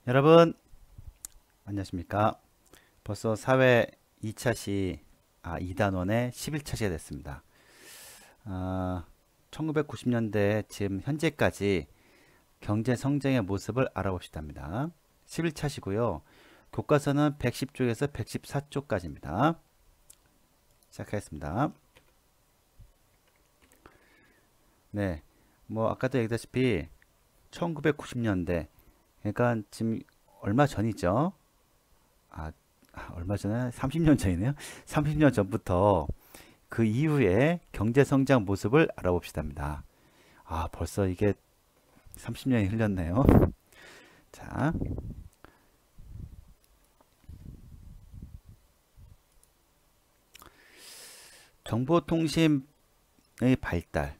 여러분 안녕하십니까. 벌써 사회 2차 2단원의 11차 시가 됐습니다. 1990년대 지금 현재까지 경제 성장의 모습을 알아봅시다입니다. 11차시고요. 교과서는 110쪽에서 114쪽까지입니다. 시작하겠습니다. 네, 뭐 아까도 얘기했다시피 1990년대, 그러니까 지금 얼마 전이죠. 아, 얼마 전에 30년 전이네요. 30년 전부터 그 이후에 경제 성장 모습을 알아봅시다입니다. 벌써 이게 30년이 흘렀네요. 자, 정보통신의 발달.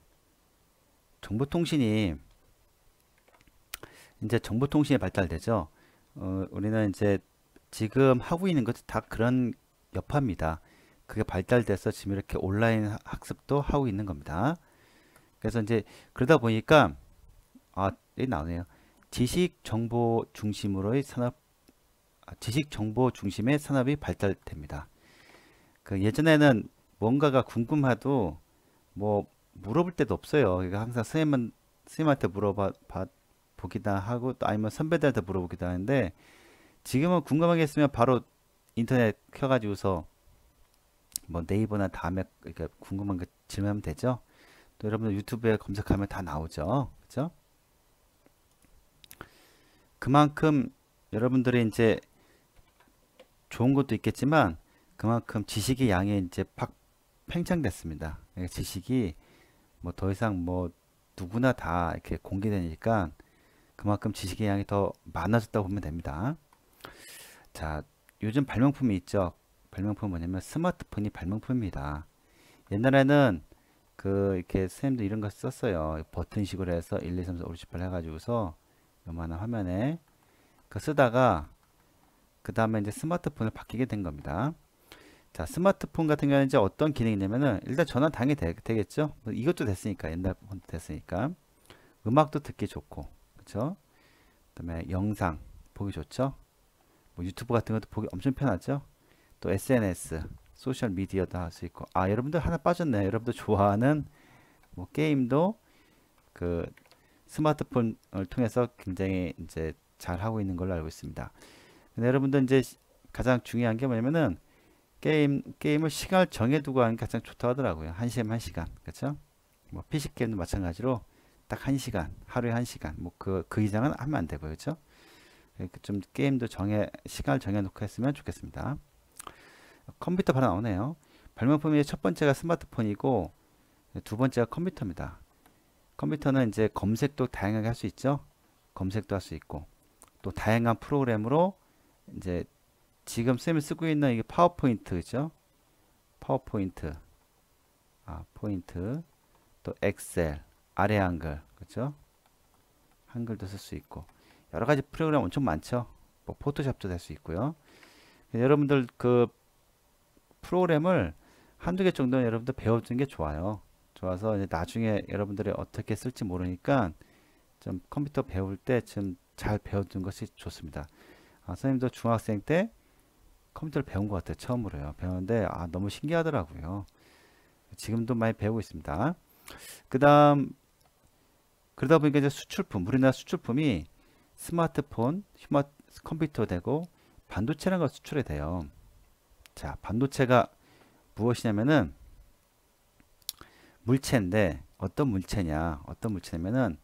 정보통신이 이제 정보통신이 발달되죠. 우리는 이제 지금 하고 있는 것도 다 그런 여파입니다. 그게 발달돼서 지금 이렇게 온라인 학습도 하고 있는 겁니다. 그래서 이제 그러다 보니까 여기 나오네요. 지식 정보 중심으로의 산업, 지식 정보 중심의 산업이 발달됩니다. 그 예전에는 뭔가가 궁금해도 뭐 물어볼 데도 없어요. 그러니까 항상 선생님한테 보기다 하고 또 아니면 선배들한테 물어보기도 하는데 지금은 궁금한 게 있으면 바로 인터넷 켜가지고서 뭐 네이버나 다음에 그러니까 궁금한 거 질문하면 되죠. 또 여러분들 유튜브에 검색하면 다 나오죠. 그죠? 그만큼 여러분들이 이제 좋은 것도 있겠지만 그만큼 지식의 양이 이제 팍 팽창됐습니다. 그러니까 지식이 뭐 더 이상 뭐 누구나 다 이렇게 공개되니까 그만큼 지식의 양이 더 많아졌다고 보면 됩니다. 자, 요즘 발명품이 있죠. 발명품은 뭐냐면 스마트폰이 발명품입니다. 옛날에는 그 이렇게 선생님도 이런 거 썼어요. 버튼식으로 해서 1, 2, 3, 4, 5, 6, 7, 8 해가지고서 요만한 화면에 그 쓰다가 그 다음에 이제 스마트폰을 바뀌게 된 겁니다. 자, 스마트폰 같은 경우는 이제 어떤 기능이 있냐면은 일단 전화 당연히 되겠죠. 뭐 이것도 됐으니까 옛날 폰도 됐으니까 음악도 듣기 좋고 그렇죠. 그다음에 영상 보기 좋죠. 뭐 유튜브 같은 것도 보기 엄청 편하죠. 또 SNS 소셜 미디어도 할 수 있고 여러분들 하나 빠졌네요. 여러분들 좋아하는 뭐 게임도 그 스마트폰을 통해서 굉장히 이제 잘 하고 있는 걸로 알고 있습니다. 근데 여러분들 이제 가장 중요한 게 뭐냐면은 게임을 시간을 정해두고 하는 게 가장 좋다고 하더라고요. 1시간 1시간. 그렇죠? 뭐 PC 게임도 마찬가지로 딱 1시간, 하루에 1시간. 뭐 그 이상은 하면 안 되고요. 그렇죠? 좀 게임도 시간을 정해놓고 했으면 좋겠습니다. 컴퓨터 바로 나오네요. 발명품의 첫 번째가 스마트폰이고 두 번째가 컴퓨터입니다. 컴퓨터는 이제 검색도 다양하게 할 수 있죠. 검색도 할 수 있고 또 다양한 프로그램으로 이제 지금 쌤이 쓰고 있는 이게 파워포인트죠. 파워포인트, 포인트, 또 엑셀, 아래 한글, 그렇죠? 한글도 쓸 수 있고 여러 가지 프로그램 엄청 많죠. 뭐 포토샵도 될 수 있고요. 여러분들 그 프로그램을 한두 개 정도는 여러분들 배워두는 게 좋아요. 좋아서 이제 나중에 여러분들이 어떻게 쓸지 모르니까 좀 컴퓨터 배울 때 좀 잘 배워두는 것이 좋습니다. 선생님도 중학생 때 컴퓨터를 배운 것 같아요. 처음으로요. 배웠는데 너무 신기하더라고요. 지금도 많이 배우고 있습니다. 그 다음 그러다 보니까 이제 수출품, 우리나라 수출품이 스마트폰, 컴퓨터 되고 반도체라는 걸 수출이 돼요. 자, 반도체가 무엇이냐면은 물체인데 어떤 물체냐? 어떤 물체냐면은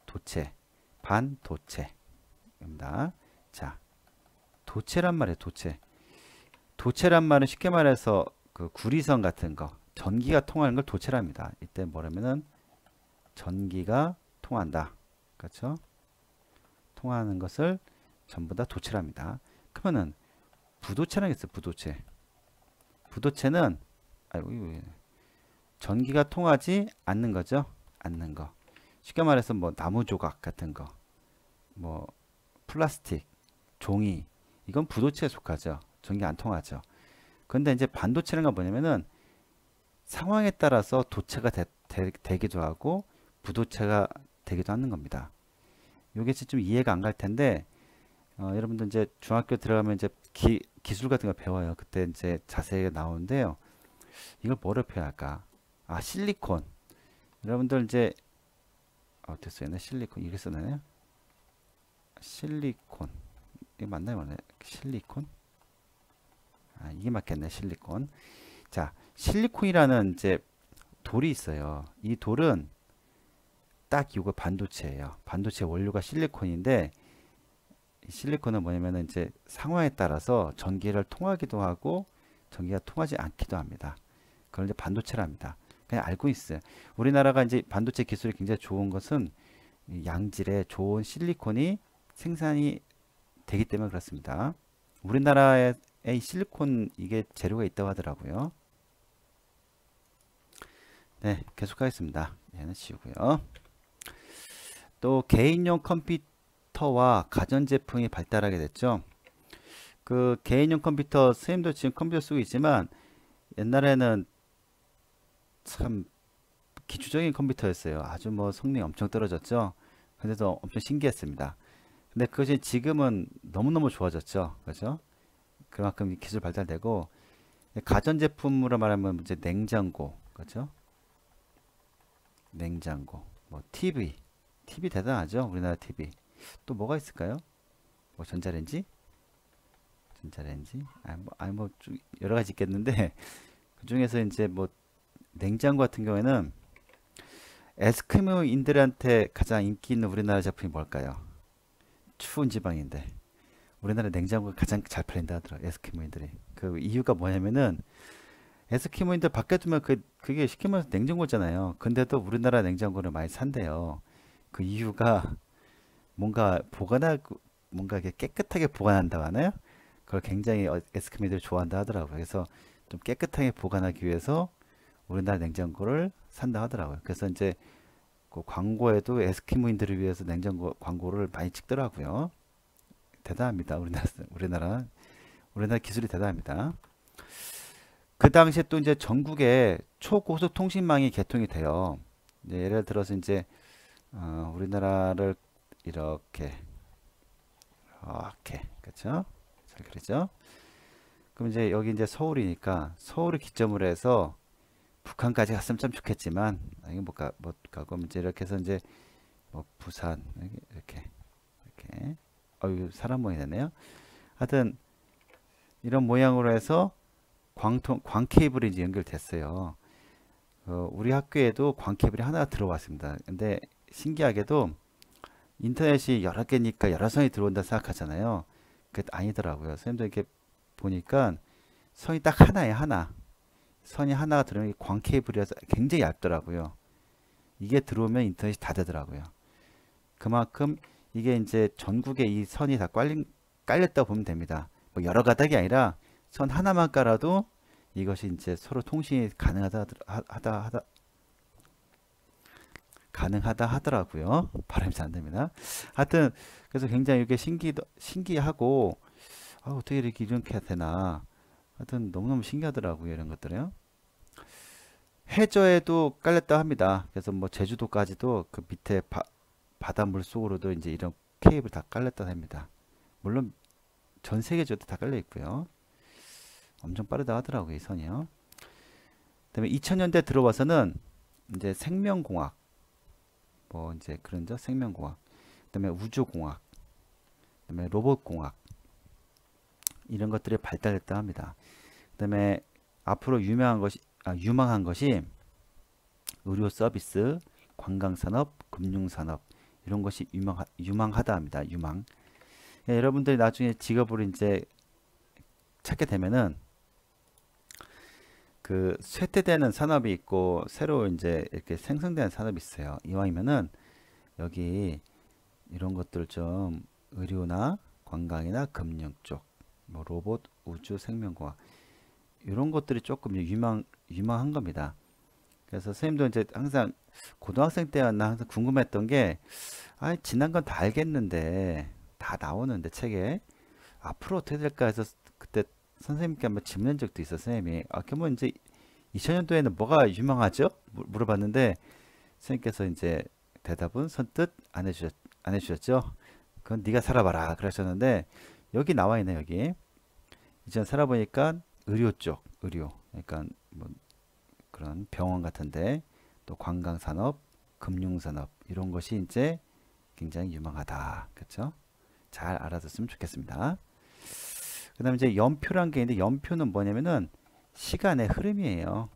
도체, 반도체입니다. 자, 도체란 말이에요. 도체. 도체란 말은 쉽게 말해서 그 구리선 같은 거, 전기가 통하는 걸 도체랍니다. 이때 뭐냐면은 전기가 통한다. 그렇죠? 통하는 것을 전부 다 도체랍니다. 그러면은 부도체라는 게 있어요. 부도체. 부도체는 전기가 통하지 않는 거죠. 않는 거. 쉽게 말해서 뭐 나무 조각 같은 거, 뭐 플라스틱, 종이 이건 부도체에 속하죠. 전기 안 통하죠. 그런데 이제 반도체는 뭐냐면은 상황에 따라서 도체가 되기도 하고 부도체가 되기도 하는 겁니다. 이게 좀 이해가 안 갈 텐데 여러분들 이제 중학교 들어가면 이제 기술 같은 거 배워요. 그때 이제 자세하게 나오는데요. 이걸 뭐로 표현할까? 아, 실리콘. 여러분들 이제 어떻게 써있나? 실리콘 이렇게 쓰나요? 실리콘 이거 맞나요? 맞나요? 실리콘? 아, 이게 맞겠네. 실리콘. 자, 실리콘이라는 이제 돌이 있어요. 이 돌은 딱 이거 반도체예요. 반도체 원료가 실리콘인데 이 실리콘은 뭐냐면은 이제 상황에 따라서 전기를 통하기도 하고 전기가 통하지 않기도 합니다. 그걸 이제 반도체랍니다. 그냥 알고 있어요. 우리나라가 이제 반도체 기술이 굉장히 좋은 것은 이 양질의 좋은 실리콘이 생산이 되기 때문에 그렇습니다. 우리나라에 이 실리콘 이게 재료가 있다고 하더라고요. 네, 계속하겠습니다. 얘는 지우고요. 또 개인용 컴퓨터와 가전제품이 발달하게 됐죠. 그 개인용 컴퓨터, 선생님도 지금 컴퓨터 쓰고 있지만 옛날에는 참 기초적인 컴퓨터였어요. 아주 뭐 성능이 엄청 떨어졌죠. 근데도 엄청 신기했습니다. 근데 그것이 지금은 너무너무 좋아졌죠. 그죠? 그만큼 기술 발달되고 가전제품으로 말하면 이제 냉장고, 그죠? 냉장고, 뭐 TV 대단하죠. 우리나라 TV. 또 뭐가 있을까요? 뭐 전자레인지? 여러 가지 있겠는데 그 중에서 이제 뭐 냉장고 같은 경우에는 에스키모인들한테 가장 인기 있는 우리나라 제품이 뭘까요? 추운 지방인데 우리나라 냉장고가 가장 잘 팔린다 하더라고요. 에스키모인들이. 그 이유가 뭐냐면은 에스키모인들 밖에 두면 그게 시키면 냉장고잖아요. 근데도 우리나라 냉장고를 많이 산대요. 그 이유가 뭔가 보관하고 뭔가 이렇게 깨끗하게 보관한다고 하나요? 그걸 굉장히 에스키모인들이 좋아한다 하더라고요. 그래서 좀 깨끗하게 보관하기 위해서 우리나라 냉장고를 산다 하더라고요. 그래서 이제 그 광고에도 에스키모인들을 위해서 냉장고 광고를 많이 찍더라고요. 대단합니다. 우리나라 기술이 대단합니다. 그 당시에 또 이제 전국에 초고속 통신망이 개통이 돼요. 이제 예를 들어서 이제 우리나라를 이렇게 그렇죠? 잘 그리죠? 그럼 이제 여기 이제 서울이니까 서울을 기점으로 해서 북한까지 갔으면 참 좋겠지만 이게 못 가고 이제 이렇게 해서 이제 뭐 부산 이렇게 사람 모양이 되네요. 하여튼 이런 모양으로 해서 광 케이블이 이제 연결됐어요. 우리 학교에도 광 케이블이 하나 들어왔습니다. 근데 신기하게도 인터넷이 여러 개니까 여러 선이 들어온다 생각하잖아요. 그게 아니더라고요. 선생님도 이렇게 보니까 선이 딱 하나에 하나. 선이 하나가 들어오면 광 케이블이라서 굉장히 얇더라고요. 이게 들어오면 인터넷이 다 되더라고요. 그만큼 이게 이제 전국에 이 선이 다 깔렸다 보면 됩니다. 뭐 여러 가닥이 아니라 선 하나만 깔아도 이것이 이제 서로 통신이 가능하다 하더라고요. 발음이 잘 안 됩니다. 하여튼 그래서 굉장히 이게 신기하고 어떻게 이렇게 되나. 하여튼 너무너무 신기하더라고요. 이런 것들이요. 해저에도 깔렸다 합니다. 그래서 뭐 제주도까지도 그 밑에 바닷물 속으로도 이제 이런 케이블 다 깔렸다 합니다. 물론 전 세계적으로 다 깔려 있고요. 엄청 빠르다 하더라고요. 이 선이요. 그다음에 2000년대 들어와서는 이제 생명공학 뭐 이제 그런죠. 생명공학. 그다음에 우주공학. 그다음에 로봇공학. 이런 것들이 발달했다 합니다. 그다음에 앞으로 유망한 것이 의료 서비스, 관광산업, 금융산업 이런 것이 유망하다 합니다. 유망. 여러분들이 나중에 직업을 이제 찾게 되면은 그 쇠퇴되는 산업이 있고 새로 이제 이렇게 생성되는 산업이 있어요. 이왕이면은 여기 이런 것들 좀 의료나 관광이나 금융 쪽, 뭐 로봇, 우주, 생명공학 이런 것들이 조금 유망한 겁니다. 그래서 선생님도 이제 항상 고등학생 때였나 항상 궁금했던 게 지난 건 다 알겠는데 다 나오는데 책에 앞으로 어떻게 될까 해서 그때 선생님께 한번 질문한 적도 있어. 선생님이 그러면 이제 2000년도에는 뭐가 유명하죠? 물어봤는데 선생님께서 이제 대답은 선뜻 안 해주셨죠. 그건 네가 살아봐라 그러셨는데 여기 나와 있네. 여기 이제 살아보니까 의료 쪽, 의료, 그러니까 뭐 그런 병원 같은데 또 관광산업, 금융산업 이런 것이 이제 굉장히 유망하다. 그렇죠? 잘 알아뒀으면 좋겠습니다. 그 다음에 이제 연표란 게 있는데 연표는 뭐냐면은 시간의 흐름이에요.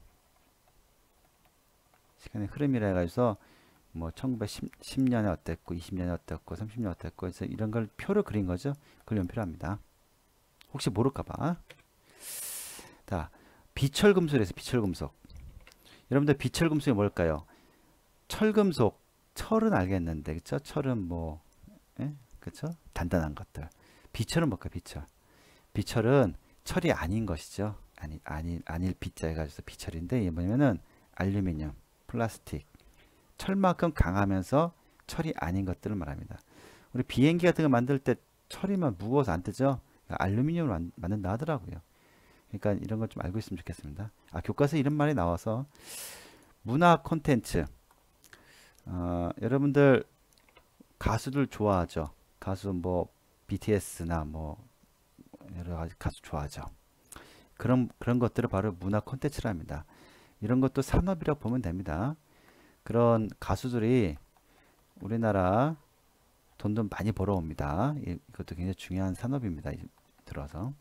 시간의 흐름이라 해가지고 뭐 1910년에 어땠고 20년에 어땠고 30년에 어땠고 그래서 이런 걸 표를 그린 거죠. 그걸 연표로 합니다. 혹시 모를까봐. 자, 비철금속에서 비철금속. 여러분들 비철금속이 뭘까요? 철금속. 철은 알겠는데, 그쵸? 철은 뭐, 예? 그쵸? 단단한 것들. 비철은 뭘까요? 비철. 비철은 철이 아닌 것이죠. 아닐 비자 해가지고 비철인데, 이게 뭐냐면은 알루미늄, 플라스틱. 철만큼 강하면서 철이 아닌 것들을 말합니다. 우리 비행기 같은 거 만들 때 철이면 무거워서 안 뜨죠? 알루미늄을 만든다 하더라고요. 그러니까 이런 걸 좀 알고 있으면 좋겠습니다. 교과서에 이런 말이 나와서 문화 콘텐츠. 여러분들 가수들 좋아하죠. 가수 뭐 BTS나 뭐 여러 가지 가수 좋아하죠. 그런 것들을 바로 문화 콘텐츠랍니다. 이런 것도 산업이라고 보면 됩니다. 그런 가수들이 우리나라 돈도 많이 벌어옵니다. 이것도 굉장히 중요한 산업입니다. 들어서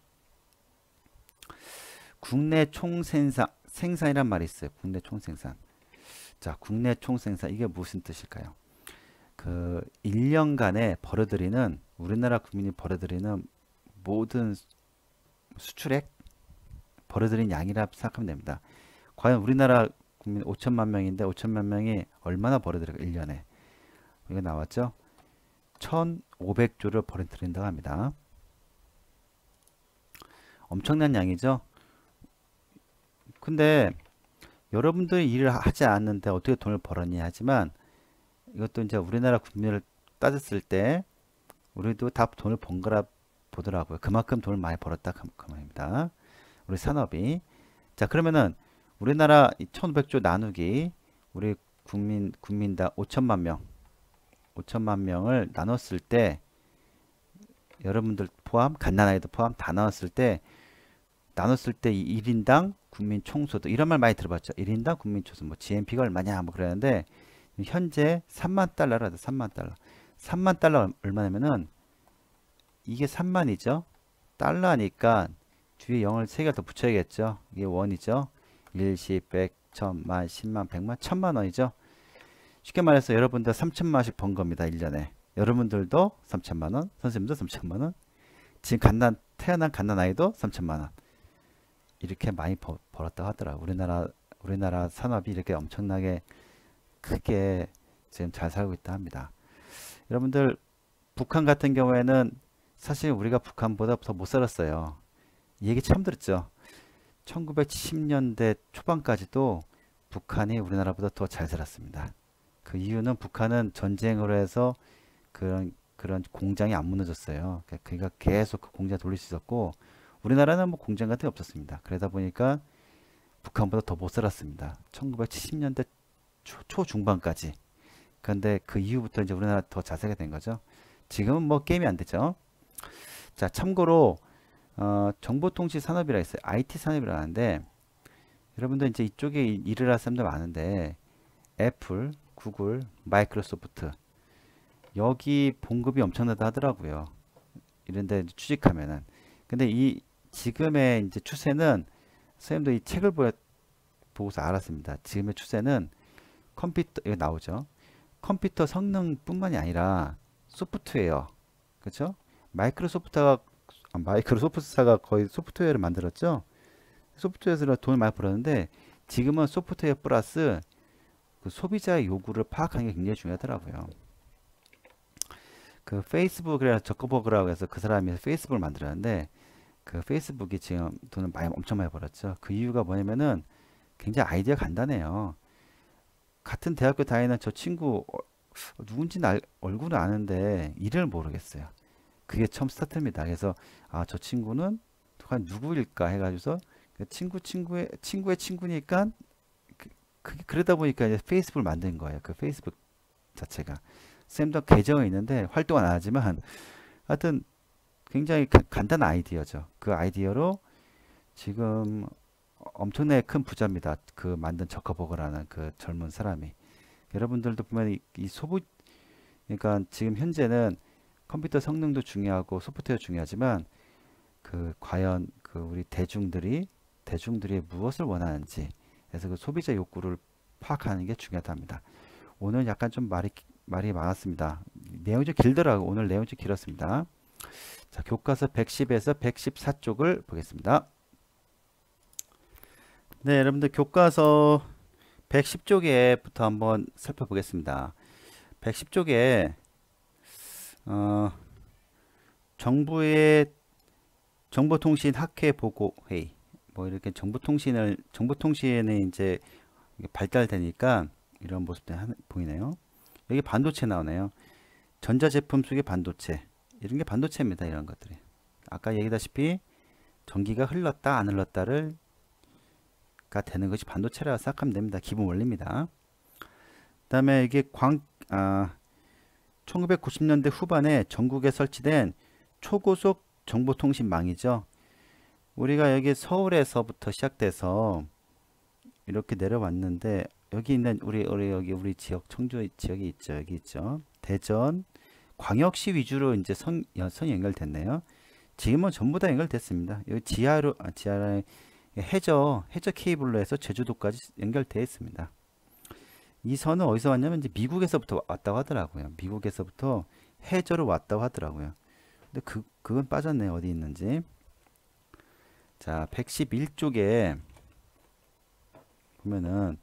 국내 총생산이란 말이 있어요. 국내 총생산. 자, 국내 총생산 이게 무슨 뜻일까요? 그 1년간에 벌어들이는 우리나라 국민이 벌어들이는 모든 수출액 벌어들인 양이라 생각하면 됩니다. 과연 우리나라 국민 5천만 명인데 5천만 명이 얼마나 벌어들일까 1년에. 이거 나왔죠? 1,500조를 벌어들인다고 합니다. 엄청난 양이죠? 근데 여러분들이 일을 하지 않는데 어떻게 돈을 벌었니 하지만 이것도 이제 우리나라 국민을 따졌을 때 우리도 다 돈을 번 거라 보더라고요. 그만큼 돈을 많이 벌었다 그 말입니다. 우리 산업이. 자, 그러면은 우리나라 1,500조 나누기 우리 국민당 5천만 명을 나눴을 때 여러분들 포함 갓난아이도 포함 다 나눴을 때 이 1인당 국민 총소득 이런 말 많이 들어봤죠. 1인당 국민 총소득 뭐 GNP가 얼마냐 뭐 그러는데 현재 3만 달러라도 3만 달러. 3만 달러 얼마냐면은 이게 3만이죠. 달러니까 뒤에 0을 3개 더 붙여야겠죠. 이게 원이죠. 1, 10, 100, 1000만, 10만, 100만, 1000만 원이죠. 쉽게 말해서 여러분들 3천만 원씩 번 겁니다. 1년에. 여러분들도 3천만 원, 선생님도 3천만 원, 지금 태어난 갓난아이도 3천만 원. 이렇게 많이 벌었다고 하더라고요. 우리나라 산업이 이렇게 엄청나게 크게 지금 잘 살고 있다 합니다. 여러분들 북한 같은 경우에는 사실 우리가 북한보다 더 못 살았어요. 이 얘기 처음 들었죠. 1970년대 초반까지도 북한이 우리나라보다 더 잘 살았습니다. 그 이유는 북한은 전쟁으로 해서 그런 공장이 안 무너졌어요. 그러니까 계속 그 공장 돌릴 수 있었고 우리나라는 뭐 공장 같은 게 없었습니다. 그러다 보니까 북한보다 더 못 살았습니다. 1970년대 초중반까지. 그런데 그 이후부터 이제 우리나라 더 잘 살게 된 거죠. 지금은 뭐 게임이 안 되죠. 자, 참고로 정보통신 산업이라 있어요. IT 산업이라 하는데 여러분들 이제 이쪽에 일을 할 사람들 많은데 애플, 구글, 마이크로소프트 여기 봉급이 엄청나다 하더라고요. 이런데 취직하면은. 근데 이 지금의 이제 추세는 선생님도 이 책을 보고서 알았습니다. 지금의 추세는 컴퓨터 이거 나오죠. 컴퓨터 성능뿐만이 아니라 소프트웨어, 그렇죠? 마이크로소프트사가 거의 소프트웨어를 만들었죠. 소프트웨어에서 돈을 많이 벌었는데 지금은 소프트웨어 플러스 그 소비자의 요구를 파악하는 게 굉장히 중요하더라고요. 그 페이스북이라 저커버그라고 해서 그 사람이 페이스북을 만들었는데 그 페이스북이 지금 돈을 엄청 많이 벌었죠. 그 이유가 뭐냐면은 굉장히 아이디어가 간단해요. 같은 대학교 다니는 저 친구 누군지는 얼굴은 아는데 이름을 모르겠어요. 그게 처음 스타트입니다. 그래서 저 친구는 과연 누구일까 해가지고서 그 친구의 친구니까 그러다 보니까 이제 페이스북을 만든 거예요. 그 페이스북 자체가. 쌤도 계정이 있는데 활동은 안 하지만 하여튼 굉장히 간단한 아이디어죠. 그 아이디어로 지금 엄청나게 큰 부자입니다. 그 만든 저커버거라는 그 젊은 사람이. 여러분들도 보면 이 소부 그러니까 지금 현재는 컴퓨터 성능도 중요하고 소프트웨어 중요하지만 그 과연 그 우리 대중들이 무엇을 원하는지 그래서 그 소비자 욕구를 파악하는 게 중요하답니다. 오늘 약간 좀 말이 많았습니다. 내용이 좀 길더라고. 오늘 내용이 좀 길었습니다. 자, 교과서 110에서 114쪽을 보겠습니다. 네, 여러분들 교과서 110쪽에부터 한번 살펴보겠습니다. 110쪽에 정부의 정보통신 학회 보고 회의 뭐 이렇게 정보통신에 이제 발달되니까 이런 모습들이 보이네요. 여기 반도체 나오네요. 전자제품 속의 반도체 이런 게 반도체입니다. 이런 것들이 아까 얘기다시피 전기가 흘렀다 안 흘렀다를 가 되는 것이 반도체라고 생각하면 됩니다. 기본 원리입니다. 그 다음에 이게 1990년대 후반에 전국에 설치된 초고속 정보통신망이죠. 우리가 여기 서울에서부터 시작돼서 이렇게 내려왔는데 여기 있는 우리 지역 청주 지역이 있죠. 여기 있죠. 대전 광역시 위주로 이제 선 연결됐네요. 지금은 전부 다 연결됐습니다. 여기 지하로 해저 케이블로 해서 제주도까지 연결되어 있습니다. 이 선은 어디서 왔냐면 이제 미국에서부터 왔다고 하더라고요. 미국에서부터 해저로 왔다고 하더라고요. 근데 그건 빠졌네요. 어디 있는지. 자, 111쪽에 보면은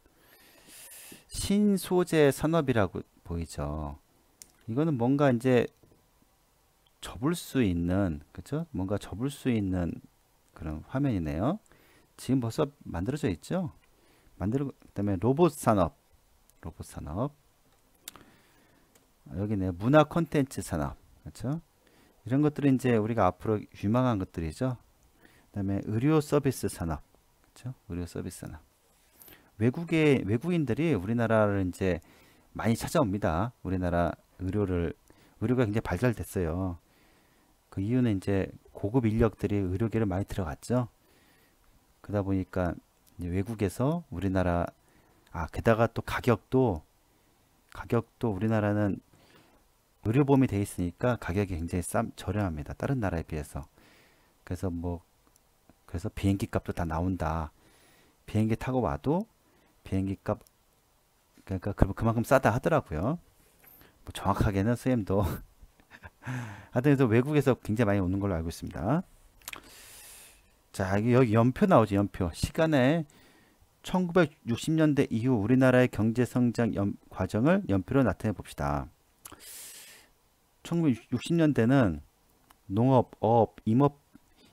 신소재 산업이라고 보이죠. 이거는 뭔가 이제 접을 수 있는, 그죠? 뭔가 접을 수 있는 그런 화면이네요. 지금 벌써 만들어져 있죠. 그다음에 로봇 산업 여기네. 문화 콘텐츠 산업, 그렇죠? 이런 것들이 이제 우리가 앞으로 유망한 것들이죠. 그다음에 의료 서비스 산업, 그렇죠? 의료 서비스 산업. 외국인들이 우리나라를 이제 많이 찾아옵니다. 우리나라 의료가 굉장히 발달됐어요. 그 이유는 이제 고급 인력들이 의료계를 많이 들어갔죠. 그러다 보니까 이제 외국에서 우리나라 게다가 또 가격도 우리나라는 의료보험이 돼 있으니까 가격이 굉장히 저렴합니다. 다른 나라에 비해서. 그래서 비행기 값도 다 나온다. 비행기 타고 와도 비행기 값 그러니까 그만큼 싸다 하더라고요. 뭐 정확하게는 쌤도 하여튼 외국에서 굉장히 많이 오는 걸로 알고 있습니다. 자, 여기 연표 나오죠. 연표. 시간에 1960년대 이후 우리나라의 경제성장 과정을 연표로 나타내 봅시다. 1960년대는 농업, 어업,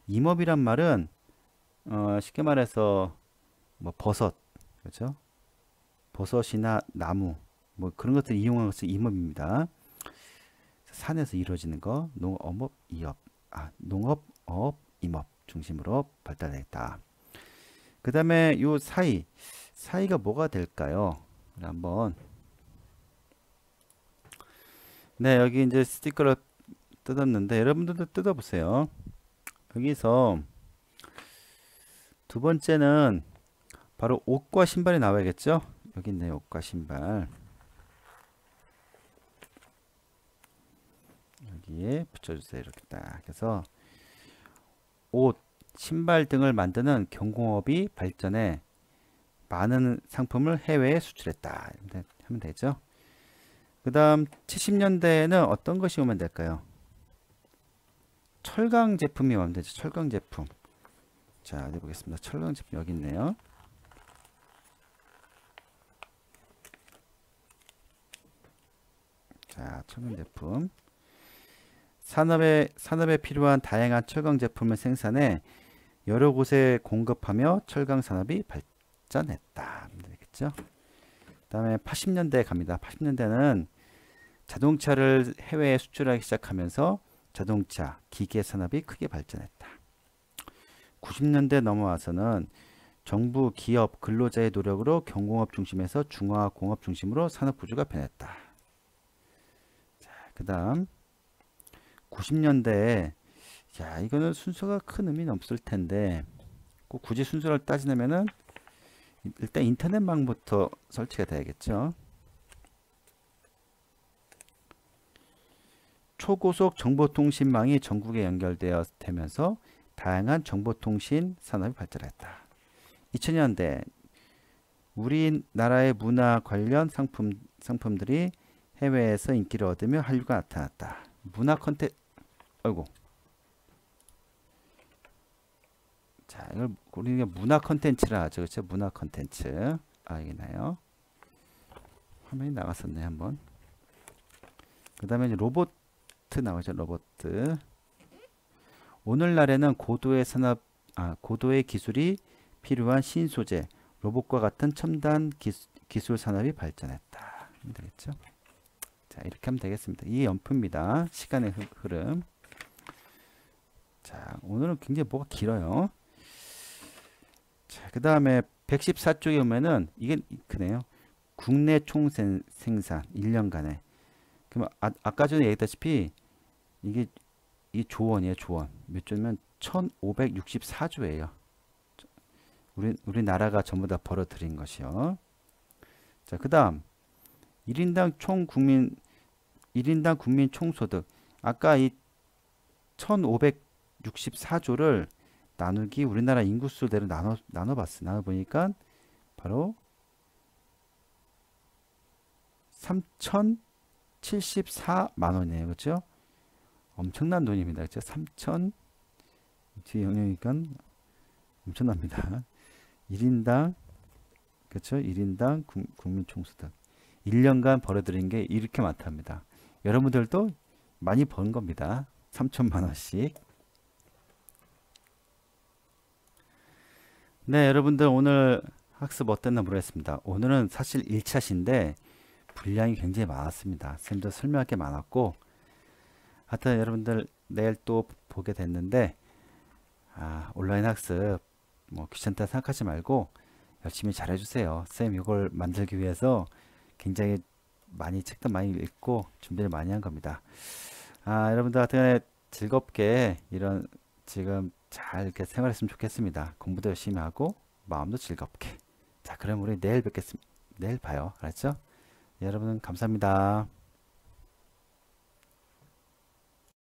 임업이란 말은 쉽게 말해서 뭐 버섯, 그렇죠? 버섯이나 나무 뭐 그런 것들 이용한 것이 임업입니다. 산에서 이루어지는 거 농업, 어업, 임업 중심으로 발달했다. 그 다음에 요 사이가 뭐가 될까요? 한번 네, 여기 이제 스티커를 뜯었는데 여러분들도 뜯어보세요. 여기서 두 번째는 바로 옷과 신발이 나와야겠죠? 여기 있네요. 옷과 신발. 여기에 붙여주세요. 이렇게 딱 해서 옷, 신발 등을 만드는 경공업이 발전해 많은 상품을 해외에 수출했다. 하면 되죠. 그 다음 70년대에는 어떤 것이 오면 될까요? 철강 제품이 오면 되죠. 철강 제품. 자, 어디 보겠습니다. 철강 제품 여기 있네요. 자, 철강 제품. 산업에 필요한 다양한 철강 제품을 생산해 여러 곳에 공급하며 철강 산업이 발전했다. 되겠죠? 그다음에 80년대에 갑니다. 80년대는 자동차를 해외에 수출하기 시작하면서 자동차, 기계 산업이 크게 발전했다. 90년대 넘어와서는 정부, 기업, 근로자의 노력으로 경공업 중심에서 중화공업 중심으로 산업 구조가 변했다. 그 다음 90년대에 야 이거는 순서가 큰 의미는 없을 텐데 꼭 굳이 순서를 따지려면은 일단 인터넷망부터 설치가 돼야겠죠. 초고속 정보통신망이 전국에 연결되어 되면서 다양한 정보통신 산업이 발전했다. 2000년대 우리나라의 문화 관련 상품들이 해외에서 인기를 얻으며 한류가 나타났다. 문화 컨텐츠, 아이고. 자, 이걸 우리가 문화 컨텐츠라 하죠. 그렇죠? 문화 컨텐츠. 아, 이게 나요. 화면이 나갔었네, 한번. 그 다음에 이제 로봇 나오죠. 로봇. 오늘날에는 고도의 기술이 필요한 신소재, 로봇과 같은 첨단 기술 산업이 발전했다. 되겠죠? 자, 이렇게 하면 되겠습니다. 이게 연프입니다. 시간의 흐름. 자, 오늘은 굉장히 뭐가 길어요. 자, 그 다음에 114쪽에 오면은 이게 크네요. 국내 총생산 1년간에. 그럼 아까 전에 얘기했다시피 이게 조원이에요. 조원. 몇 조면 1564조예요. 우리나라가 전부 다 벌어들인 것이요. 자, 그 다음 1인당 국민 총소득. 아까 이 1564조를 나누기 우리나라 인구수대로 나눠보니까 바로 3074만 원이에요. 그렇죠? 엄청난 돈입니다. 그렇죠? 3000 뒤에 영역이니까 엄청납니다. 1인당 그렇죠? 1인당 국민 총수당 1년간 벌어들인 게 이렇게 많답니다. 여러분들도 많이 번 겁니다. 3천만 원씩. 네, 여러분들 오늘 학습 어땠나 모르겠습니다. 오늘은 사실 1차시인데 분량이 굉장히 많았습니다. 선생님도 설명할 게 많았고 하여튼 여러분들 내일 또 보게 됐는데 온라인 학습 뭐 귀찮다 생각하지 말고 열심히 잘 해주세요. 선생님 이걸 만들기 위해서 굉장히 책도 많이 읽고 준비를 많이 한 겁니다. 여러분들 하여튼 즐겁게 이런 지금 잘 이렇게 생활했으면 좋겠습니다. 공부도 열심히 하고 마음도 즐겁게. 자, 그럼 우리 내일 뵙겠습니다. 내일 봐요. 알았죠? 여러분 감사합니다.